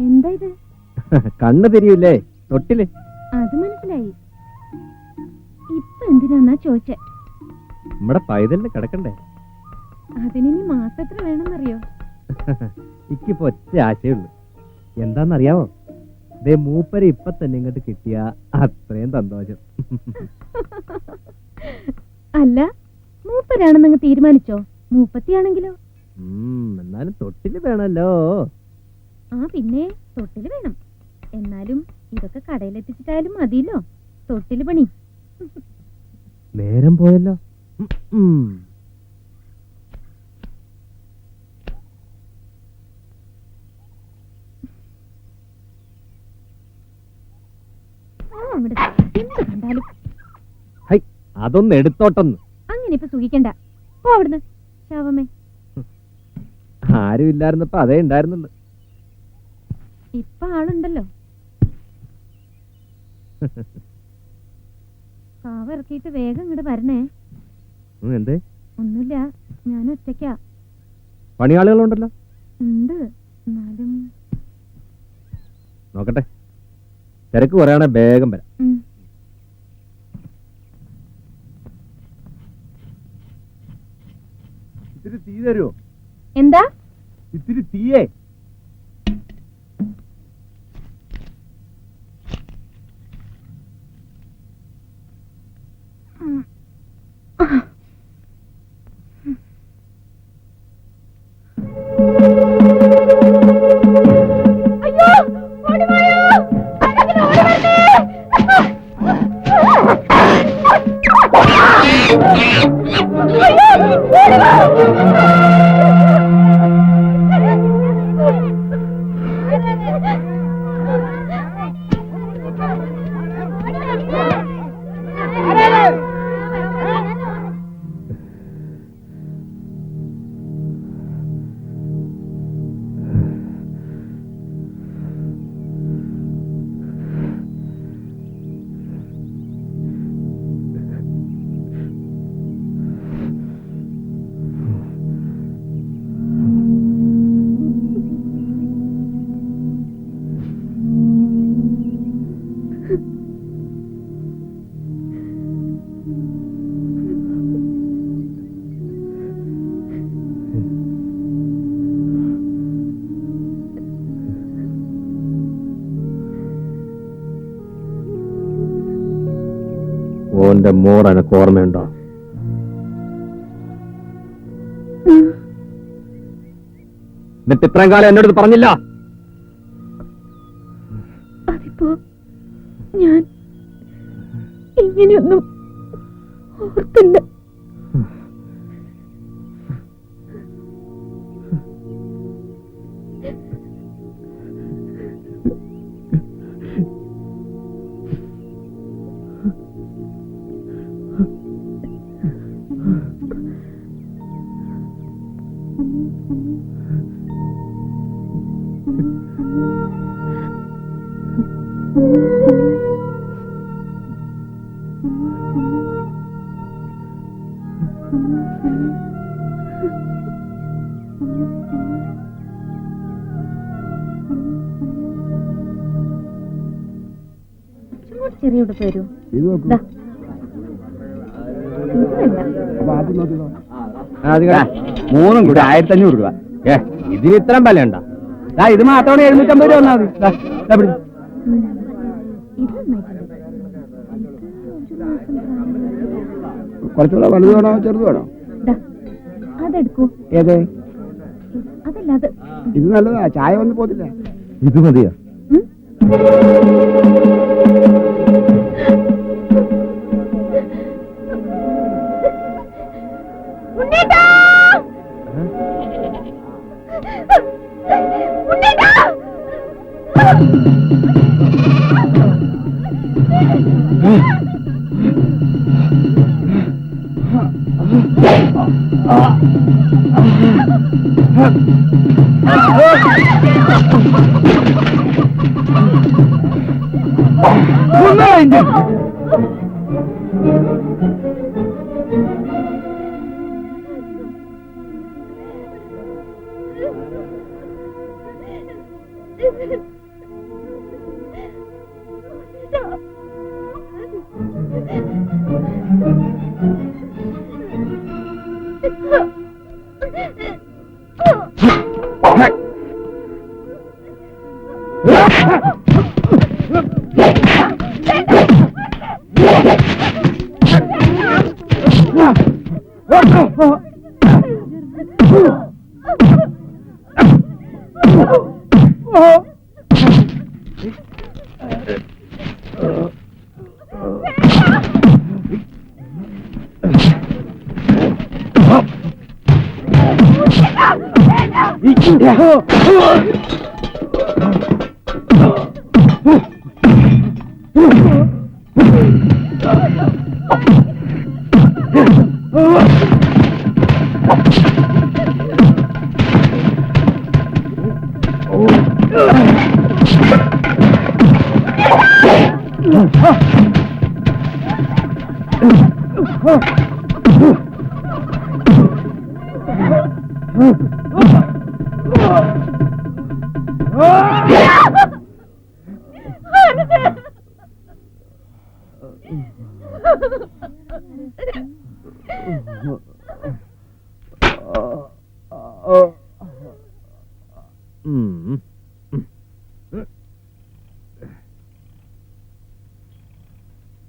എന്താ ഇത്? കണ്ണ് തിരിയൂലേ തൊട്ടില്? അത് മനസ്സിലായി. ഇപ്പൊ എന്തിനാന്നാ ചോദിച്ചേ? നമ്മുടെ പൈതലിന് കിടക്കണ്ടേ? അതിനി മാസം എത്ര വേണമെന്നറിയോ? ഇക്കിപ്പോ ഒറ്റ ആശയുള്ളു. എന്താന്നറിയാവോ? ദേ മൂപ്പര് ഇപ്പൊ തന്നെ ഇങ്ങോട്ട് കിട്ടിയ അത്രയും സന്തോഷം. അല്ല, മൂപ്പരാണെന്നങ്ങ് തീരുമാനിച്ചോ? മൂപ്പത്തിയാണെങ്കിലോ? എന്നാലും തൊട്ടില് വേണല്ലോ. ആ പിന്നെ തൊട്ടില് വേണം. എന്നാലും ഇതൊക്കെ കടയിലെത്തിച്ചിട്ടായാലും മതിയല്ലോ തൊട്ടില് പണി. നേരം പോയല്ലോ. എന്ത് കണ്ടാലും അതൊന്ന് എടുത്തോട്ടെന്ന്. അങ്ങനെ ഇപ്പൊ സുഖിക്കണ്ട. പോ അവിടുന്ന് ശാവമേ. ആരും ഇല്ലായിരുന്നപ്പോ അതേ ഉണ്ടായിരുന്നുള്ളു. ഇപ്പൊ ആളുണ്ടല്ലോ. കാവ് ഇറക്കിയിട്ട് വേഗം ഇങ്ങോട്ട് വരണേ. എന്തേ? ഒന്നുമില്ല, ഞാൻ ഒറ്റയ്ക്കാ. പണിയാളുകളുണ്ടല്ലോ. ഉണ്ട്, എന്നാലും നോക്കട്ടെ. തിരക്ക് കുറയാണെ വേഗം വരാം. ഇത്തിരി തീ തരുമോ? എന്താ? ഇത്തിരി തീയേ. ഓന്റെ മോർ എനക്ക് ഓർമ്മയുണ്ടോ? എന്നിട്ട് ഇത്രയും കാലം എന്നോട് പറഞ്ഞില്ല? അതിപ്പോ ഞാൻ ഇങ്ങനെയൊന്നും ഓർത്തില്ല. ചെറിയ ഉടുപ്പ് വരൂ. മൂന്നും കൂടി 1500 രൂപ. ഇതിന് ഇത്രയും വില ഉണ്ടോ? ഇത് മാത്രമാണ് 750 രൂപ വന്നാൽ മതി. കുറച്ചുകൂടെ വലുത് വേണോ ചെറുത് വേണോ? അതെടുക്കൂ. ഏത്? അതല്ല, അത്. ഇത് നല്ലതാ, ചായ വന്ന് പോതില്ല. ഇത് മതിയോ?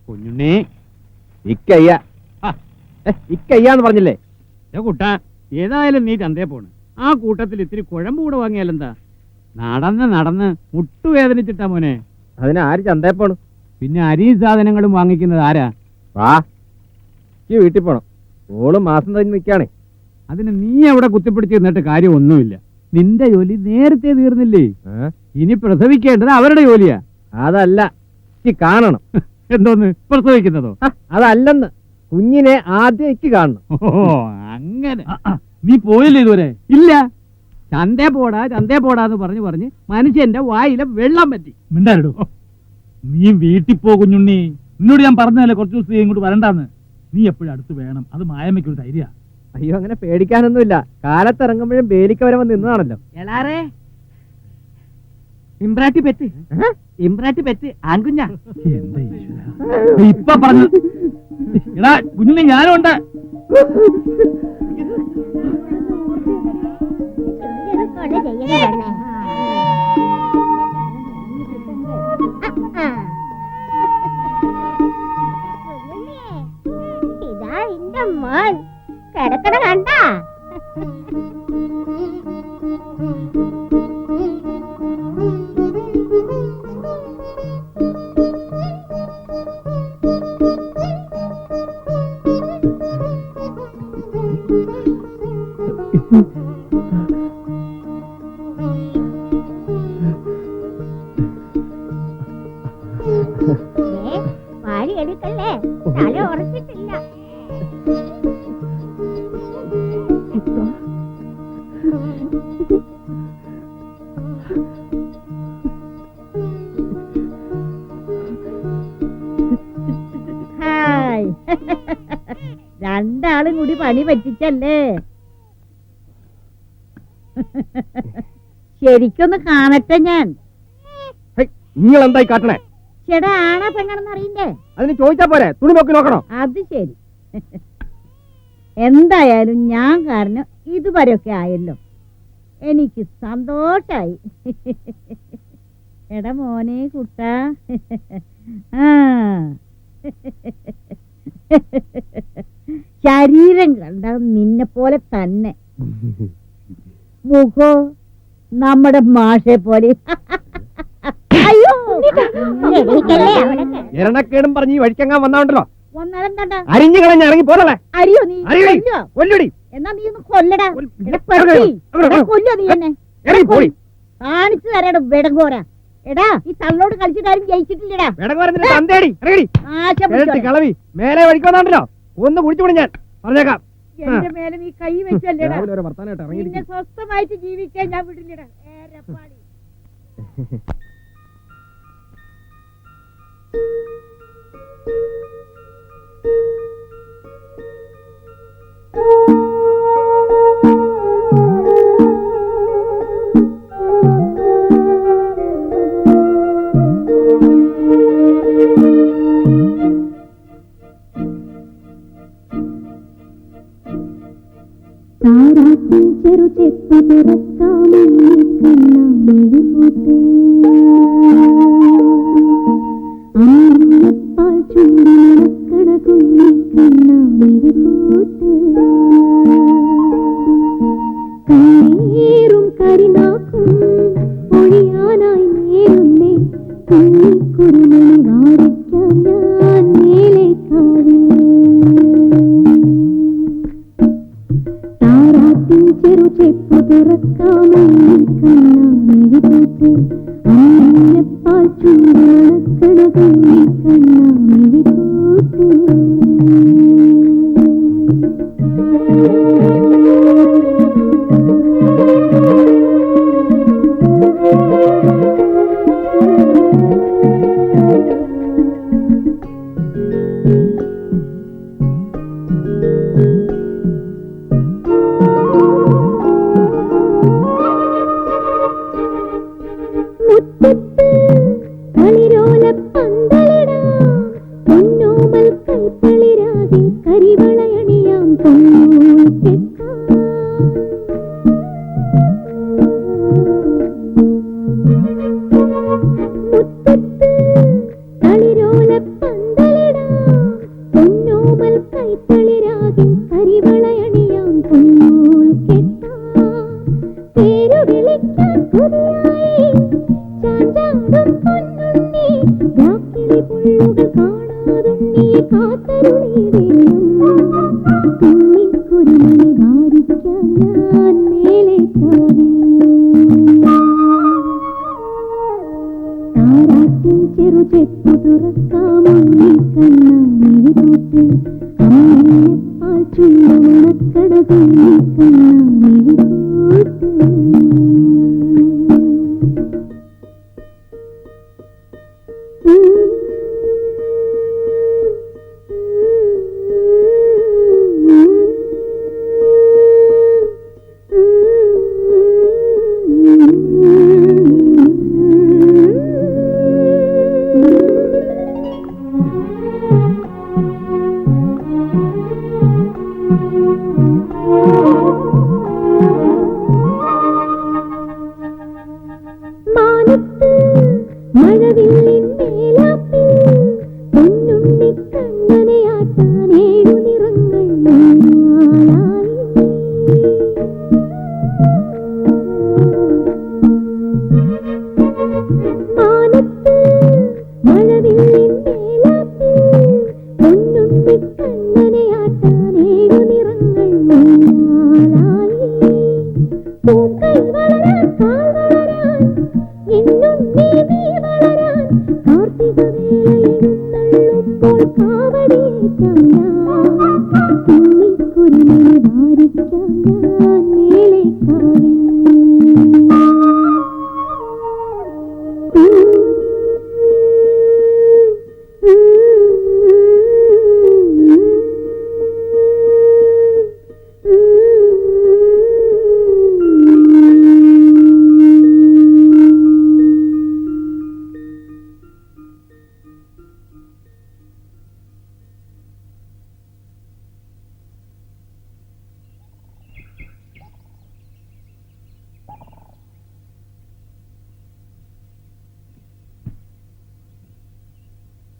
കുഞ്ഞുണ്ണി ഇക്കയ്യ ഇക്കയ്യാന്ന് പറഞ്ഞില്ലേ? കുട്ടാ, ഏതായാലും നീ ചന്തയെ പോണ്. ആ കൂട്ടത്തിൽ ഇത്തിരി കുഴമ്പ് കൂടെ വാങ്ങിയാലെന്താ? നടന്ന് മുട്ടുവേദനിച്ചിട്ടാ മോനെ. അതിന് ആര് ചന്തയെ പോണു? പിന്നെ അരിയും സാധനങ്ങളും വാങ്ങിക്കുന്നത് ആരാ? വാ, ഈ വീട്ടിൽ പോണം. ഓള് മാസം തന്നെ നിൽക്കാണേ. അതിന് നീ അവിടെ കുത്തിപ്പിടിച്ച് നിന്നിട്ട് കാര്യമൊന്നുമില്ല. നിന്റെ ജോലി നേരത്തെ തീർന്നില്ലേ? ഇനി പ്രസവിക്കേണ്ടത് അവരുടെ ജോലിയാ. അതല്ല, എനിക്ക് കാണണം. എന്തോന്ന് പ്രസവിക്കുന്നതോ? അതല്ലെന്ന്, കുഞ്ഞിനെ ആദ്യം എനിക്ക് കാണണം. ഓ അങ്ങനെ. നീ പോയില്ലേ ഇതുവരെ? ഇല്ല. ചന്തേ പോടാന്ന് പറഞ്ഞ് മനുഷ്യന്റെ വായിലെ വെള്ളം പറ്റി. മിണ്ടാരടോ, നീ വീട്ടിൽ പോ കുഞ്ഞുണ്ണി. നിന്നോട് ഞാൻ പറഞ്ഞതല്ലേ കുറച്ചു ദിവസം ഇങ്ങോട്ട് വരണ്ടാന്ന്. നീ എപ്പോഴും അടുത്ത് വേണം. അത് മായമ്മയ്ക്കൊരു ധൈര്യ. അയ്യോ, അങ്ങനെ പേടിക്കാനൊന്നുമില്ല. കാലത്തിറങ്ങുമ്പോഴും ബേലിക്ക വരെ വന്ന് നിന്നതാണല്ലോ. ഇമ്പ്രാട്ടി പെറ്റ് ആൺകുഞ്ഞാ. എന്താ ഈശ്വരാ, ഇപ്പൊ പറഞ്ഞു. എടാ കുഞ്ഞുണ്ണി, ഞാനും ഉണ്ട്. ഇതാ എന്റെ മോൻ കിടക്കണ കണ്ട. വാരി എടുക്കല്ലേ, തല ഉറച്ചിട്ടില്ല. രണ്ടാളും കൂടി പണി പറ്റിച്ചല്ലേ? ശരിക്കൊന്ന് കാണട്ടെ ഞാൻ. നിങ്ങൾ എന്തായി കാട്ടണേ? ചേടാ, ആണാ പെണ്ണാണെന്ന് അറിയണ്ടേ? അതിന് ചോദിച്ചാ പോരെ? തുണി നോക്കി നോക്കണോ? അത് ശരി. എന്തായാലും ഞാൻ കാരണം ഇതുവരെയൊക്കെ ആയല്ലോ. എനിക്ക് സന്തോഷായി. എടാ മോനെ കുട്ടാ, ശരീരം കണ്ട നിന്നെ പോലെ തന്നെ, മുഖോ നമ്മുടെ മാഷെ പോലെ. അയ്യോ, എരണക്കേടും പറഞ്ഞ് ഈ വഴിക്കങ്ങാൻ വന്നോണ്ടല്ലോ. വന്നാലെന്താ? അരിഞ്ഞു കളഞ്ഞ് ഇറങ്ങി പോരല്ലേ? അരിയോ നീ? കൊല്ലടി. എന്നാ നീ ഒന്ന് കൊല്ലടാ. കൊല്ലോ നീ എന്നെ. കാണിച്ചു തരാടാ വെടങ്കോര. എടാ, ഈ തള്ളോട് കളിച്ചിട്ടാരും ജയിച്ചിട്ടില്ലടാ. കളവി മേലെ വഴിക്കൊന്നാണ്ടല്ലോ. ഒന്ന് കുടിച്ചുകൂടി ഞാൻ പറഞ്ഞേക്കാം. എന്റെ മേലെ നീ കൈ വെച്ചല്ലേടാ. വർത്താനായിട്ട് നിന്നെ സ്വസ്ഥമായിട്ട് ജീവിക്കാൻ ഞാൻ വിടില്ലടാ. ഏരപ്പാടി. തൊട്ട് അമ്മപ്പാൽ ചുണ്ടണക്കണതുള്ളി കണ്ണാമിഴി കൂട്ട്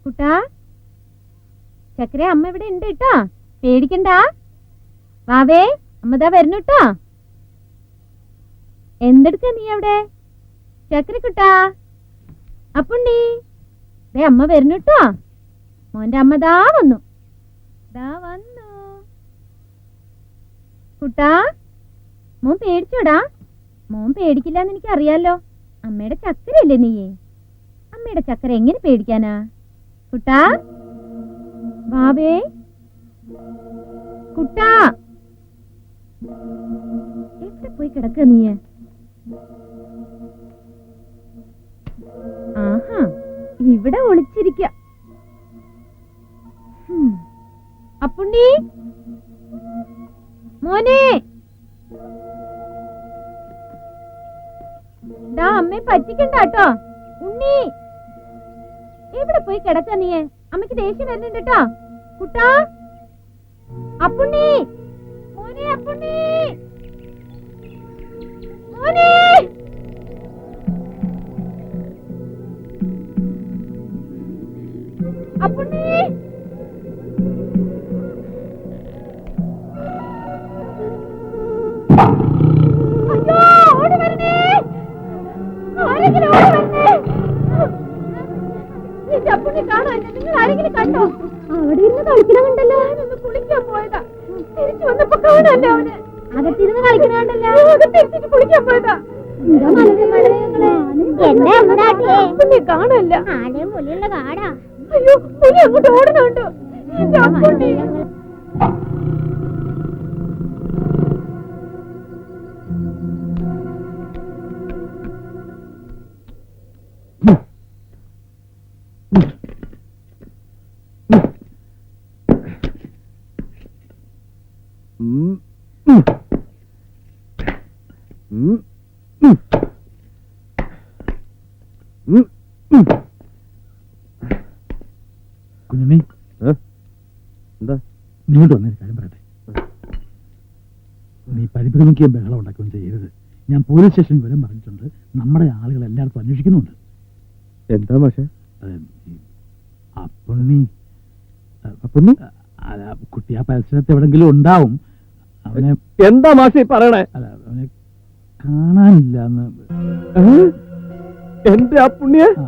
കുട്ടാ ചക്കര അമ്മ ഇവിടെ ഉണ്ട് കേട്ടോ, പേടിക്കണ്ട. വാവേ അമ്മതാ വരുന്നു കേട്ടോ. എന്തെടുക്ക നീ അവിടെ? ചക്കര കുട്ടാ, അപ്പുണ്ണി ദേ അമ്മ വരുന്നു കേട്ടോ. മോന്റെ അമ്മ ദാ വന്നു, ദാ വന്നു. കുട്ടാ മോൻ പേടിച്ചോടാ? മോൻ പേടിക്കില്ലെന്ന് എനിക്ക് അറിയാലോ. അമ്മയുടെ ചക്കരയല്ലേ നീയേ? അമ്മയുടെ ചക്കര എങ്ങനെ പേടിക്കാനാ? കുട്ടാ വാവേ, കുട്ടാ എവിടെ പോയി കിടക്ക നീ? ആഹാ ഇവിടെ ഒളിച്ചിരിക്ക. അപ്പുണ്ണി മോനെ, ദാ അമ്മയെ പറ്റിക്കണ്ട കേട്ടോ. ഉണ്ണി എവിടെ പോയി കിടക്ക നീ? അമ്മയ്ക്ക് ദേഷ്യം വരുന്നുണ്ട് കേട്ടോ. കുട്ടാ, അപ്പുണ്ണി മോനെ, അപ്പുണ്ണി മോനെ. അപ്പുണ്ണി അയ്യോ, ഓടി വരണേ, ആരെങ്കിലും ഓടി വരണേ. അപ്പുണ്ണി കാണോ? നിങ്ങൾ ആരെങ്കിലും കണ്ടോ? അവിടെ ഇരുന്ന് കളിക്കണമുണ്ടല്ലോ. ഞാനൊന്ന് കുളിക്കാൻ പോയതാ, തിരിച്ചു വന്നപ്പോ കാണാല്ലോ അവന്. അകത്തിരുന്ന് കളിക്കണമുണ്ടല്ലോ, അകത്തിരിച്ചിട്ട് കുളിക്കാൻ പോയതാ. എന്താ മലരെ എന്താ എന്താട്ടിയേ അപ്പുണ്ണി കാണല്ല. ആടെയും പുലിയുള്ള കാടാ അയ്യോ, പുലി അങ്ങോട്ട് ഓടുന്നുണ്ടോ? എന്റെ അപ്പുണ്ണി. കുഞ്ഞുണ്ണി, എന്താ നീ ഇങ്ങോട്ട് വന്നൊരു കാര്യം പറയട്ടെ. നീ പരിഭ്രമിക്കുകയും ബഹളം ഉണ്ടാക്കുകയും ചെയ്യരുത്. ഞാൻ പോലീസ് സ്റ്റേഷനിൽ വിവരം പറഞ്ഞിട്ടുണ്ട്. നമ്മുടെ ആളുകൾ എല്ലായിടത്തും അന്വേഷിക്കുന്നുണ്ട്. എന്താ മാഷെ? അപ്പുണ്ണി അപ്പുണ്ണി അല്ല, കുട്ടി ആ പരിസരത്ത് എവിടെങ്കിലും ഉണ്ടാവും. അവനെ എന്താ മാഷെ പറയണേ? അല്ല, അവനെ കാണാനില്ല എന്ന്. എന്റെ ആ പുണ്യെ ആ.